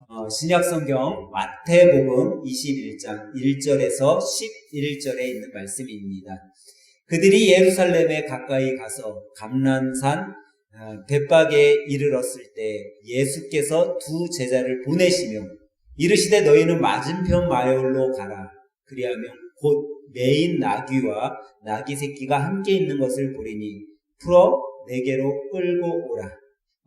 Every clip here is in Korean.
신약성경 마태복음 21장 1절에서 11절에 있는 말씀입니다. 그들이 예루살렘에 가까이 가서 감람산 벳박에 이르렀을 때 예수께서 두 제자를 보내시며 이르시되 너희는 맞은편 마을로 가라. 그리하면 곧 매인 나귀와 나귀 새끼가 함께 있는 것을 보리니 풀어 내게로 끌고 오라.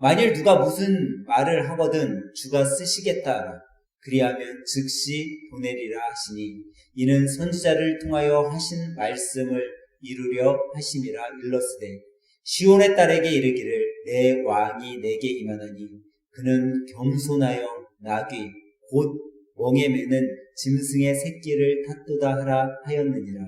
만일 누가 무슨 말을 하거든 주가 쓰시겠다 하라. 그리하면 즉시 보내리라 하시니 이는 선지자를 통하여 하신 말씀을 이루려 하심이라 일렀으되 시온의 딸에게 이르기를 내 왕이 내게 임하나니 그는 겸손하여 나귀 곧 멍에 매는 짐승의 새끼를 탔도다 하라 하였느니라.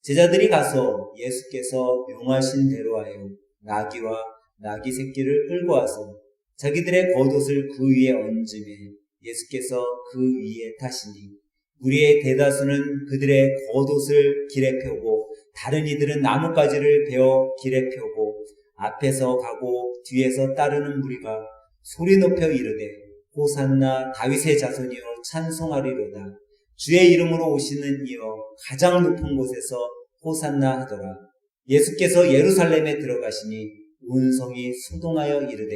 제자들이 가서 예수께서 명하신 대로 하여 나귀와 나귀 새끼를 끌고 와서 자기들의 겉옷을 그 위에 얹으매 예수께서 그 위에 타시니 무리의 대다수는 그들의 겉옷을 길에 펴고 다른 이들은 나뭇가지를 베어 길에 펴고 앞에서 가고 뒤에서 따르는 무리가 소리 높여 이르되 호산나 다윗의 자손이여 찬송하리로다. 주의 이름으로 오시는 이여 가장 높은 곳에서 호산나 하더라. 예수께서 예루살렘에 들어가시니 온 성이 소동하여 이르되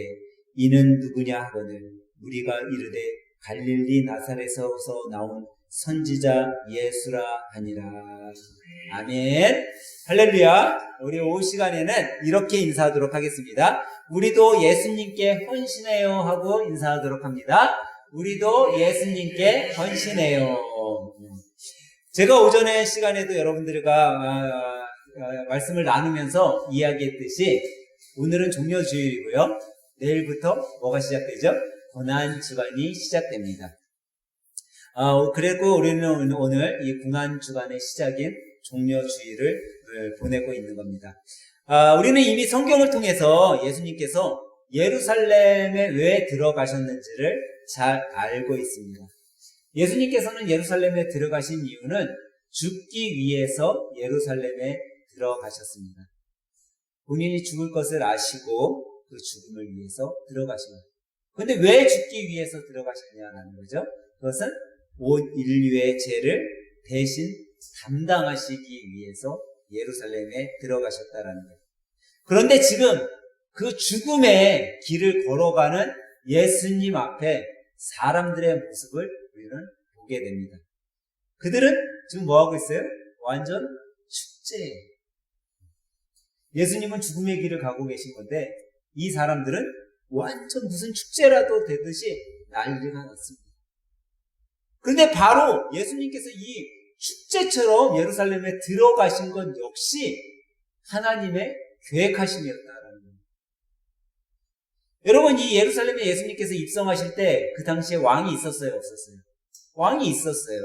이는 누구냐 하거늘 무리가 이르되 갈릴리 나사렛에서 나온 선지자 예수라 하니라. 아멘. 할렐루야. 우리 오후 시간에는 이렇게 인사하도록 하겠습니다. 우리도 예수님께 헌신해요 하고 인사하도록 합니다. 우리도 예수님께 헌신해요. 제가 오전에 시간에도 여러분들과 말씀을 나누면서 이야기했듯이 오늘은 종료주일이고요. 내일부터 뭐가 시작되죠? 고난주간이 시작됩니다. 그리고 우리는 오늘 이 고난주간의 시작인 종료주일을 보내고 있는 겁니다. 우리는 이미 성경을 통해서 예수님께서 예루살렘에 왜 들어가셨는지를 잘 알고 있습니다. 예수님께서는 예루살렘에 들어가신 이유는 죽기 위해서 예루살렘에 들어가셨습니다. 본인이 죽을 것을 아시고 그 죽음을 위해서 들어가십니다. 그런데 왜 죽기 위해서 들어가셨냐는 거죠. 그것은 온 인류의 죄를 대신 담당하시기 위해서 예루살렘에 들어가셨다라는 거예요. 그런데 지금 그 죽음의 길을 걸어가는 예수님 앞에 사람들의 모습을 우리는 보게 됩니다. 그들은 지금 뭐하고 있어요? 완전 축제예요. 예수님은 죽음의 길을 가고 계신 건데 이 사람들은 완전 무슨 축제라도 되듯이 난리가 났습니다. 그런데 바로 예수님께서 이 축제처럼 예루살렘에 들어가신 건 역시 하나님의 계획하심이었다라는 겁니다. 여러분, 이 예루살렘에 예수님께서 입성하실 때 그 당시에 왕이 있었어요, 없었어요? 왕이 있었어요.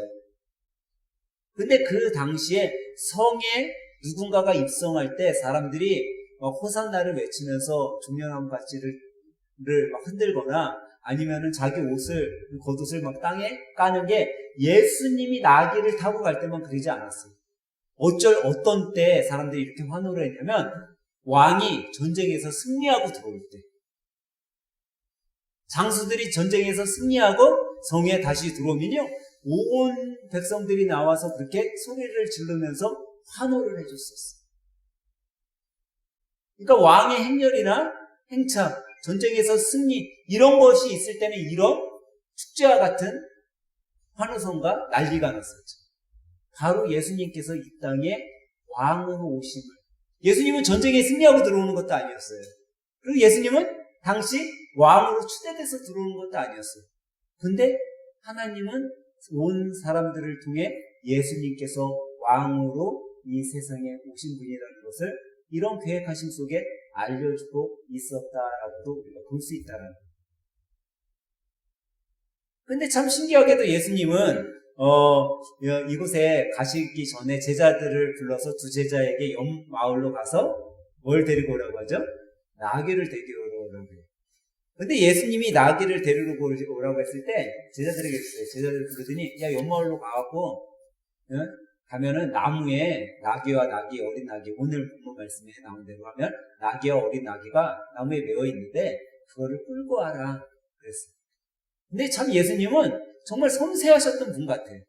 근데 그 당시에 성에 누군가가 입성할 때 사람들이 호산나를 외치면서 종려나무 가지를 막 흔들거나 아니면은 자기 겉옷을 막 땅에 까는 게 예수님이 나귀를 타고 갈 때만 그러지 않았어요. 어떤 때 사람들이 이렇게 환호를 했냐면 왕이 전쟁에서 승리하고 들어올 때, 장수들이 전쟁에서 승리하고 성에 다시 들어오면요, 온 백성들이 나와서 그렇게 소리를 지르면서 환호를 해줬었어요. 그러니까 왕의 행렬이나 행차, 전쟁에서 승리, 이런 것이 있을 때는 이런 축제와 같은 환호성과 난리가 났었죠. 바로 예수님께서 이 땅에 왕으로 오심을, 예수님은 전쟁에 승리하고 들어오는 것도 아니었어요. 그리고 예수님은 당시 왕으로 추대돼서 들어오는 것도 아니었어요. 근데 하나님은 온 사람들을 통해 예수님께서 왕으로 이 세상에 오신 분이라는 것을 이런 계획하심 속에 알려주고 있었다라고도 우리가 볼 수 있다는 거예요. 근데 참 신기하게도 예수님은 이곳에 가시기 전에 제자들을 불러서 두 제자에게 옆 마을로 가서 뭘 데리고 오라고 하죠? 나귀를 데리고 오라고 해요. 근데 예수님이 나귀를 데리고 오라고 했을 때 제자들에게 그랬어요. 제자들을 부르더니 야, 옆 마을로 가갖고 가면은 나무에 나귀와 나귀, 어린 나귀, 오늘 본문 말씀에 나온 대로 하면 나귀와 어린 나귀가 나무에 매어 있는데 그거를 끌고 와라 그랬어요. 근데 참 예수님은 정말 섬세하셨던 분 같아요.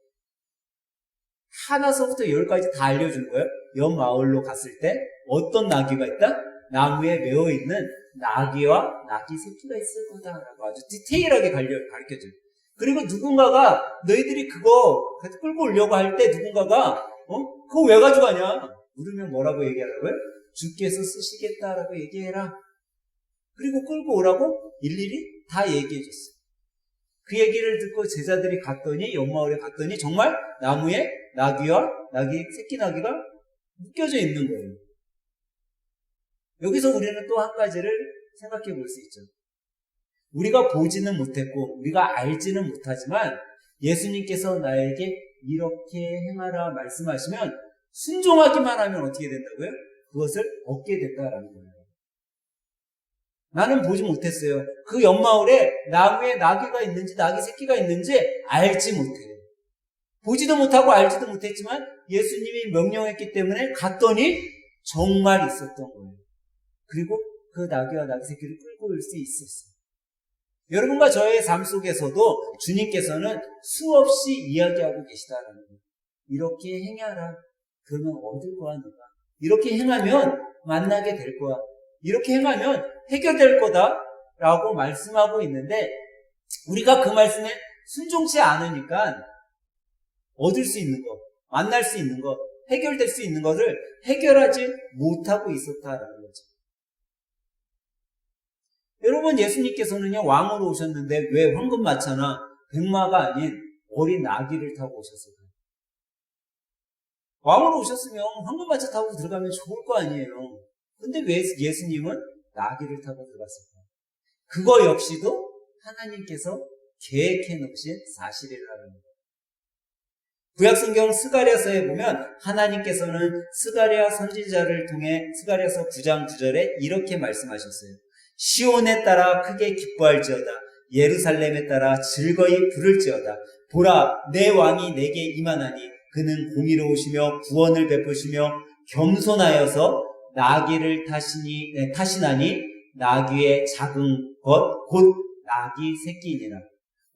하나서부터 열까지 다 알려준 거예요. 옆 마을로 갔을 때 어떤 나귀가 있다? 나무에 매어 있는 나귀와 나귀 새끼가 있을 거다라고 아주 디테일하게 가르쳐줘요. 그리고 누군가가 너희들이 그거 끌고 오려고 할 때 누군가가 그거 왜 가져가냐? 물으면 뭐라고 얘기하라고요? 주께서 쓰시겠다라고 얘기해라. 그리고 끌고 오라고 일일이 다 얘기해줬어요. 그 얘기를 듣고 제자들이 갔더니 옆마을에 갔더니 정말 나무에 나귀와 새끼 나귀가 묶여져 있는 거예요. 여기서 우리는 또 한 가지를 생각해 볼 수 있죠. 우리가 보지는 못했고 우리가 알지는 못하지만 예수님께서 나에게 이렇게 행하라 말씀하시면 순종하기만 하면 어떻게 된다고요? 그것을 얻게 된다라는 거예요. 나는 보지 못했어요. 그 옆마을에 나무에 나귀가 있는지 나귀 새끼가 있는지 알지 못해요. 보지도 못하고 알지도 못했지만 예수님이 명령했기 때문에 갔더니 정말 있었던 거예요. 그리고 그 나귀와 나귀 새끼를 끌고 올 수 있었어요. 여러분과 저의 삶 속에서도 주님께서는 수없이 이야기하고 계시다라는 거예요. 이렇게 행하라. 그러면 얻을 거야 너가. 이렇게 행하면 만나게 될 거야. 이렇게 행하면 해결될 거다라고 말씀하고 있는데 우리가 그 말씀에 순종치 않으니까 얻을 수 있는 것, 만날 수 있는 것, 해결될 수 있는 것을 해결하지 못하고 있었다라는 거죠. 여러분 예수님께서는요 왕으로 오셨는데 왜 황금마차나 백마가 아닌 어린 나귀를 타고 오셨을까요? 왕으로 오셨으면 황금마차 타고 들어가면 좋을 거 아니에요. 근데 왜 예수님은 나귀를 타고 들어갔을까요? 그거 역시도 하나님께서 계획해 놓으신 사실이라는 거예요. 구약성경 스가랴서에 보면 하나님께서는 스가랴 선지자를 통해 스가랴서 9장 9절에 이렇게 말씀하셨어요. 시온에 따라 크게 기뻐할지어다. 예루살렘에 따라 즐거이 부를지어다. 보라, 내 왕이 내게 임하나니 그는 공의로우시며 구원을 베푸시며 겸손하여서 나귀를 타시나니 나귀의 작은 것 곧 나귀 새끼이니라.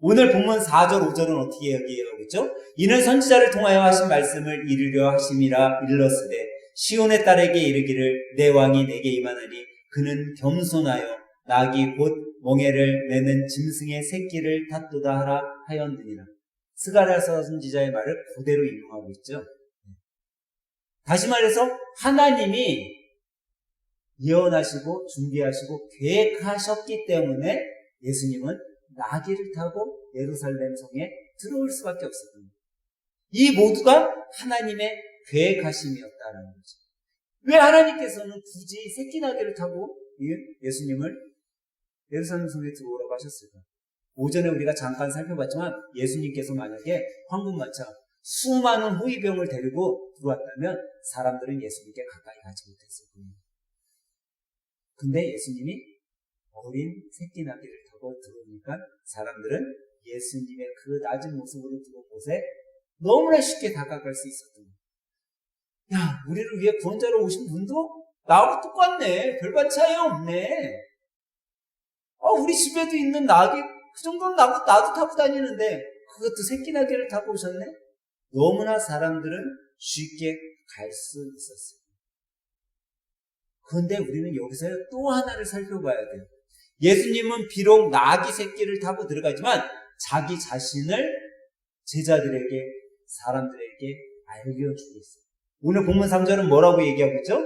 오늘 본문 4절 5절은 어떻게 얘기하고 있죠? 이는 선지자를 통하여 하신 말씀을 이루려 하심이라 일렀으되 시온의 딸에게 이르기를 내 왕이 내게 임하나니 그는 겸손하여 나귀 곧 멍에를 매는 짐승의 새끼를 탔도다 하라 하였느니라. 스가랴서 선지자의 말을 그대로 인용하고 있죠. 다시 말해서 하나님이 예언하시고 준비하시고 계획하셨기 때문에 예수님은 나귀를 타고 예루살렘 성에 들어올 수밖에 없었습니다. 이 모두가 하나님의 계획하심이었다는 거죠. 왜 하나님께서는 굳이 새끼 나귀를 타고 예수님을 예루살렘 성에 들어오라고 하셨을까? 오전에 우리가 잠깐 살펴봤지만 예수님께서 만약에 황금마차 수많은 호위병을 데리고 들어왔다면 사람들은 예수님께 가까이 가지 못했을 겁니다. 근데 예수님이 어린 새끼 나귀를 타고 들어오니까 사람들은 예수님의 그 낮은 모습으로 들어온 곳에 너무나 쉽게 다가갈 수 있었던 거예요. 야, 우리를 위해 구원자로 오신 분도 나하고 똑같네. 별반 차이 없네. 우리 집에도 있는 나귀 그 정도는 나도 타고 다니는데 그것도 새끼 나귀를 타고 오셨네. 너무나 사람들은 쉽게 갈 수 있었어요. 그런데 우리는 여기서 또 하나를 살펴봐야 돼요. 예수님은 비록 나귀 새끼를 타고 들어가지만 자기 자신을 제자들에게, 사람들에게 알려주고 있어요. 오늘 본문 3절은 뭐라고 얘기하고 있죠?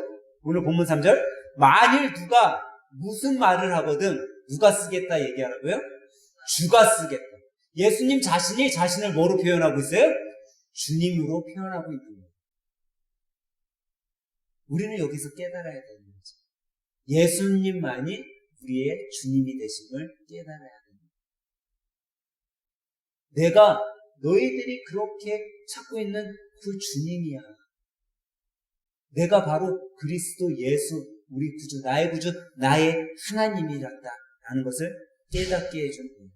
오늘 본문 3절, 만일 누가 무슨 말을 하거든 누가 쓰겠다 얘기하라고요? 주가 쓰겠다. 예수님 자신이 자신을 뭐로 표현하고 있어요? 주님으로 표현하고 있는 거예요. 우리는 여기서 깨달아야 되는 거죠. 예수님만이 우리의 주님이 되심을 깨달아야 됩니다. 내가 너희들이 그렇게 찾고 있는 그 주님이야. 내가 바로 그리스도 예수, 우리 구주, 나의 구주, 나의 하나님이란다 라는 것을 깨닫게 해준 거예요.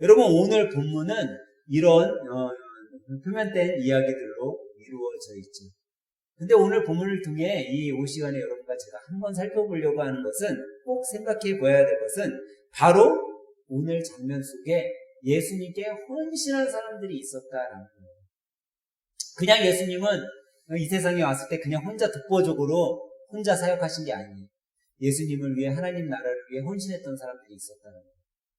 여러분, 오늘 본문은 이런 표면된 이야기들로 이루어져 있죠. 근데 오늘 본문을 통해 이 시간에 여러분과 제가 한번 살펴보려고 하는 것은 꼭 생각해 보아야 될 것은 바로 오늘 장면 속에 예수님께 헌신한 사람들이 있었다라는 거예요. 그냥 예수님은 이 세상에 왔을 때 그냥 혼자 독보적으로 혼자 사역하신 게 아니에요. 예수님을 위해 하나님 나라를 위해 헌신했던 사람들이 있었다는 거예요.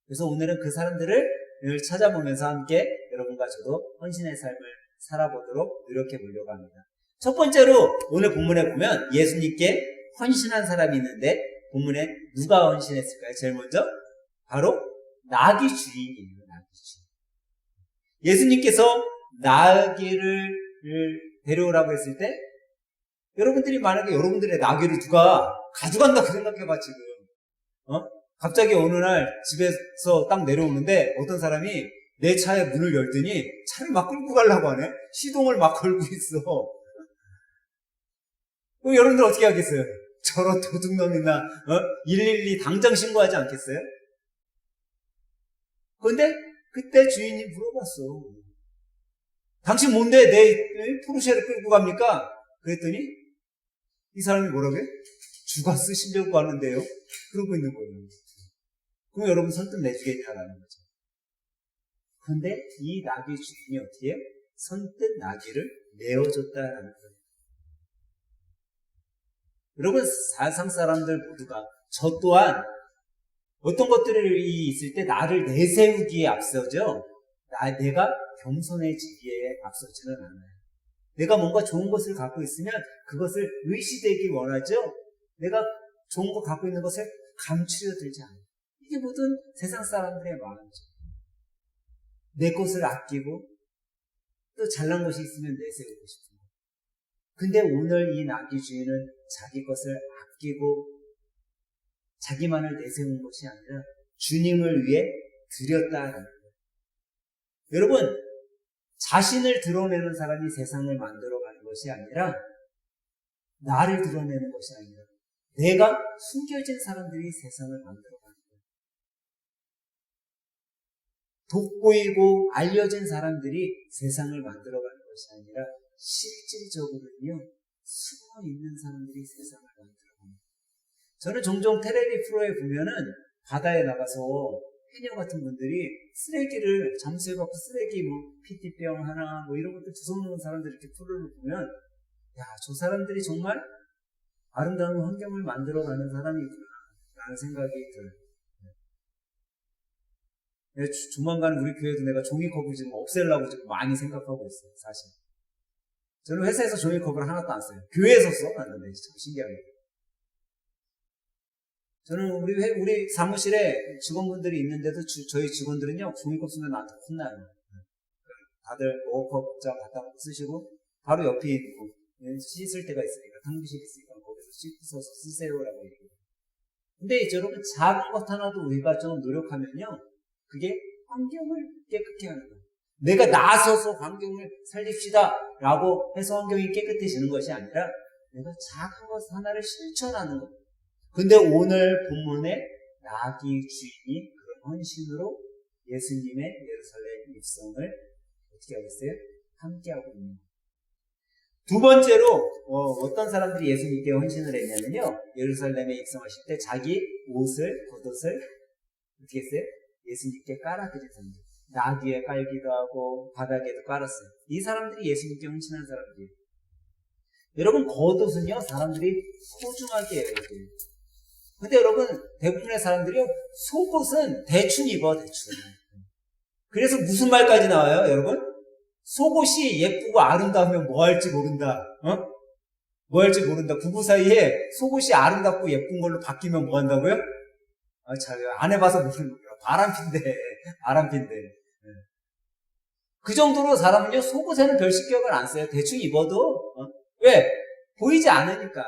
그래서 오늘은 그 사람들을 찾아보면서 함께 여러분과 저도 헌신의 삶을 살아보도록 노력해 보려고 합니다. 첫 번째로 오늘 본문에 보면 예수님께 헌신한 사람이 있는데 본문에 누가 헌신했을까요? 제일 먼저 바로 나귀 주인이에요. 나귀 주인. 예수님께서 나귀를 데려오라고 했을 때 여러분들이 만약에 여러분들의 나귀를 누가 가져간다고 생각해봐 지금. 갑자기 어느 날 집에서 딱 내려오는데 어떤 사람이 내 차에 문을 열더니 차를 막 끌고 가려고 하네. 시동을 막 걸고 있어. 그럼 여러분들 어떻게 하겠어요? 저런 도둑놈이나 112 당장 신고하지 않겠어요? 그런데 그때 주인이 물어봤어. 당신 뭔데 내 포르쉐를 끌고 갑니까? 그랬더니 이 사람이 뭐라고 해? 주가 쓰시려고 하는데요. 그러고 있는 거예요. 그럼 여러분 선뜻 내주겠냐라는 거죠. 그런데 이 나귀 주인이 어떻게 해요? 선뜻 나귀를 내어줬다라는 거예요. 여러분 사상 사람들 모두가 저 또한 어떤 것들이 있을 때 나를 내세우기에 앞서죠. 내가 겸손해지기에 앞서지는 않아요. 내가 뭔가 좋은 것을 갖고 있으면 그것을 의시되기 원하죠. 내가 좋은 거 갖고 있는 것을 감추려 들지 않아요. 이게 모든 세상 사람들의 마음이죠. 내 것을 아끼고 또 잘난 것이 있으면 내세우고 싶은 거. 근데 오늘 이 나귀 주인은 자기 것을 아끼고 자기만을 내세운 것이 아니라 주님을 위해 드렸다라는 거예요. 여러분, 자신을 드러내는 사람이 세상을 만들어가는 것이 아니라 나를 드러내는 것이 아니라 내가 숨겨진 사람들이 세상을 만들어가는 거예요. 돋보이고 알려진 사람들이 세상을 만들어가는 것이 아니라 실질적으로는요, 숨어있는 사람들이 세상을 만들어가는 거예요. 저는 종종 텔레비 프로에 보면은 바다에 나가서 해녀 같은 분들이 쓰레기를 잠수해갖고 쓰레기 PT병 하나 이런 것들 주워놓는 사람들 이렇게 프로를 보면 야, 저 사람들이 정말 아름다운 환경을 만들어가는 사람이구나 라는 생각이 들어요. 조만간 우리 교회도 내가 종이컵을 지금 없애려고 지금 많이 생각하고 있어요. 사실 저는 회사에서 종이컵을 하나도 안 써요. 교회에서 써놨는데 참 신기하게. 저는 우리 사무실에 직원분들이 있는데도 저희 직원들은요 종이컵 쓰면 나한테 혼나요. 다들 머그컵장 갖다 놓고 쓰시고 바로 옆에 있고 씻을 때가 있으니까 탕비실 있으니까 거기서 씻어서 쓰세요라고 얘기해요. 근데 여러분 작은 것 하나도 우리가 좀 노력하면요 그게 환경을 깨끗게 하는 거예요. 내가 나서서 환경을 살립시다 라고 해서 환경이 깨끗해지는 것이 아니라 내가 작은 것 하나를 실천하는 거예요. 근데 오늘 본문에 나귀 주인이 그런 헌신으로 예수님의 예루살렘 입성을 어떻게 하겠어요? 함께하고 있는 거예요. 두 번째로 어떤 사람들이 예수님께 헌신을 했냐면요. 예루살렘에 입성하실 때 자기 옷을, 겉옷을 어떻게 했어요? 예수님께 깔아드린 사람들. 나귀에 깔기도 하고 바닥에도 깔았어요. 이 사람들이 예수님께 헌신한 사람들이에요. 여러분 겉옷은요 사람들이 소중하게 여겨요. 근데 여러분 대부분의 사람들이요 속옷은 대충 입어 대충. 그래서 무슨 말까지 나와요 여러분? 속옷이 예쁘고 아름다우면 뭐 할지 모른다. 뭐 할지 모른다. 부부 사이에 속옷이 아름답고 예쁜 걸로 바뀌면 뭐 한다고요? 잘 안 해봐서 모르는 거예요. 바람핀데. 그 정도로 사람은요 속옷에는 별 신경을 안 써요. 대충 입어도 왜? 보이지 않으니까.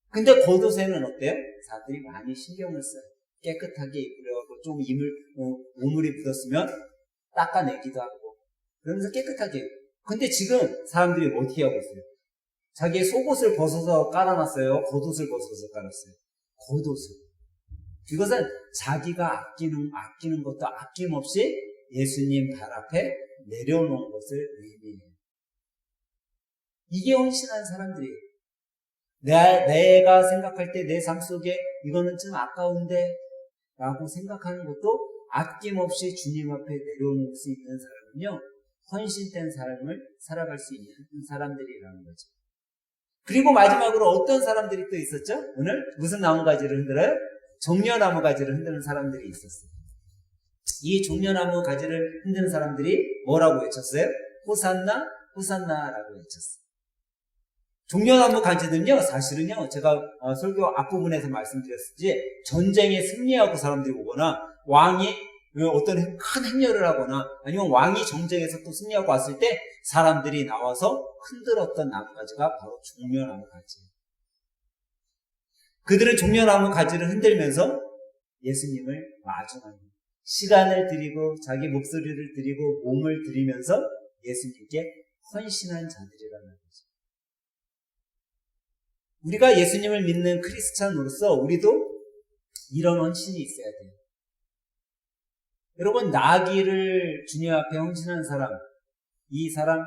근데 겉옷에는 어때요? 사람들이 많이 신경을 써요. 깨끗하게 입으려고 좀 오물이 묻었으면 닦아내기도 하고 그러면서 깨끗하게. 근데 지금 사람들이 어떻게 하고 있어요? 자기의 속옷을 벗어서 깔아놨어요? 겉옷을 벗어서 깔았어요? 겉옷을. 이것은 자기가 아끼는 것도 아낌없이 예수님 발 앞에 내려놓은 것을 의미해요. 이게 헌신한 사람들이에요. 내가 생각할 때 내 삶 속에 이거는 좀 아까운데 라고 생각하는 것도 아낌없이 주님 앞에 내려놓을 수 있는 사람은요, 헌신된 삶을 살아갈 수 있는 사람들이라는 거죠. 그리고 마지막으로 어떤 사람들이 또 있었죠? 오늘 무슨 나무가지를 흔들어요? 종려나무 가지를 흔드는 사람들이 있었어요. 이 종려나무 가지를 흔드는 사람들이 뭐라고 외쳤어요? 호산나, 호산나라고 외쳤어요. 종려나무 가지는요, 사실은요, 제가 설교 앞부분에서 말씀드렸듯이 전쟁에 승리하고 사람들이 오거나 왕이 어떤 큰 행렬을 하거나 아니면 왕이 전쟁에서 또 승리하고 왔을 때 사람들이 나와서 흔들었던 나무가지가 바로 종려나무 가지예요. 그들은 종려나무 가지를 흔들면서 예수님을 마중하는, 시간을 드리고 자기 목소리를 드리고 몸을 드리면서 예수님께 헌신한 자들이라는 거죠. 우리가 예수님을 믿는 크리스찬으로서 우리도 이런 헌신이 있어야 돼요. 여러분, 나귀를 주님 앞에 헌신한 사람, 이 사람,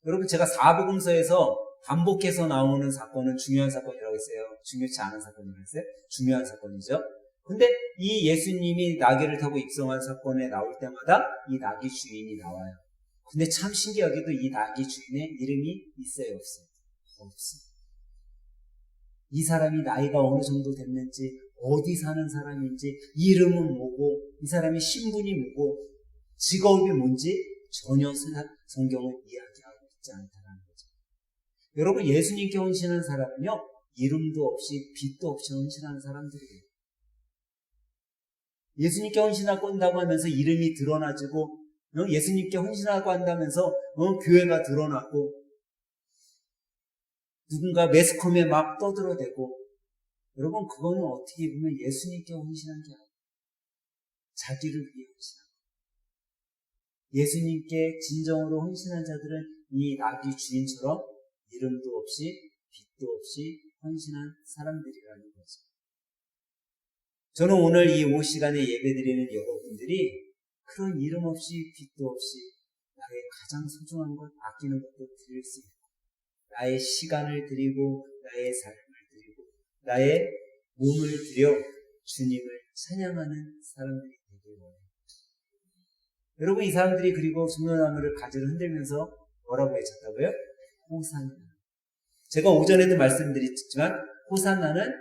여러분, 제가 사복음서에서 반복해서 나오는 사건은 중요한 사건이라고 했어요. 중요치 않은 사건이라고 했어요. 중요한 사건이죠. 근데 이 예수님이 나귀를 타고 입성한 사건에 나올 때마다 이 나귀 주인이 나와요. 근데 참 신기하게도 이 나귀 주인의 이름이 있어요, 없어요? 없어요. 이 사람이 나이가 어느 정도 됐는지, 어디 사는 사람인지, 이름은 뭐고, 이 사람의 신분이 뭐고, 직업이 뭔지 전혀 성경은 이야기하고 있지 않다는 거죠. 여러분, 예수님께 헌신한 사람은요, 이름도 없이 빛도 없이 헌신하는 사람들이에요. 예수님께 헌신하고 한다고 하면서 이름이 드러나지고, 예수님께 헌신하고 한다면서 교회가 드러나고, 누군가 매스컴에 막 떠들어대고, 여러분, 그거는 어떻게 보면 예수님께 헌신한 게 아니에요. 자기를 위해 헌신한 거예요. 예수님께 진정으로 헌신한 자들은 이 나귀 주인처럼 이름도 없이 빛도 없이 헌신한 사람들이라는 거죠. 저는 오늘 이 오후 시간에 예배드리는 여러분들이 그런 이름 없이 빛도 없이 나의 가장 소중한 것, 아끼는 것도 드릴 수 있고, 나의 시간을 드리고 나의 삶을 드리고 나의 몸을 드려 주님을 찬양하는 사람들이 되길 원해요. 여러분, 이 사람들이 그리고 종려나무를 가지를 흔들면서 뭐라고 외쳤다고요? 호산나. 제가 오전에도 말씀드렸지만 호산나는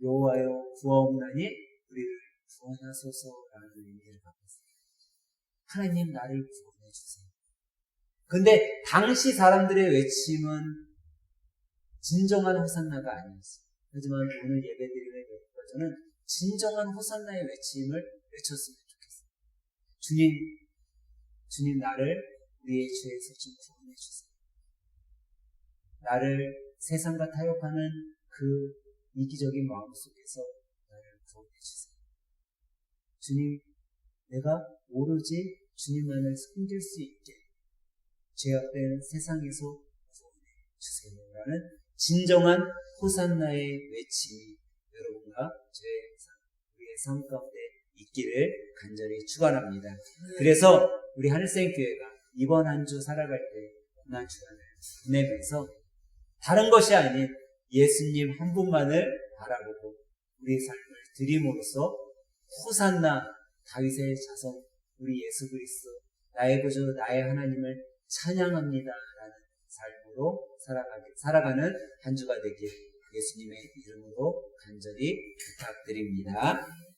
여호와여 구하옵나니 우리를 구원하소서라는 의미를 갖고 있습니다. 하나님, 나를 구원해 주세요. 근데 당시 사람들의 외침은 진정한 호산나가 아니었어요. 하지만 오늘 예배드리는 여러분들은 진정한 호산나의 외침을 외쳤으면 좋겠어요. 주님, 나를 우리의 죄에서 좀 구원해 주세요. 나를 세상과 타협하는 그 이기적인 마음 속에서 나를 구원해 주세요. 주님, 내가 오로지 주님만을 섬길 수 있게 죄악된 세상에서 구원해 주세요. 라는 진정한 호산나의 외침이 여러분과 우리의 삶 가운데 있기를 간절히 축원합니다. 그래서 우리 하늘생교회가 이번 한 주 살아갈 때 고난 주간을 보내면서 다른 것이 아닌 예수님 한 분만을 바라보고 우리의 삶을 드림으로써 호산나 다윗의 자손 우리 예수 그리스도 나의 구주 나의 하나님을 찬양합니다 라는 삶으로 살아가는 한 주가 되길 예수님의 이름으로 간절히 부탁드립니다.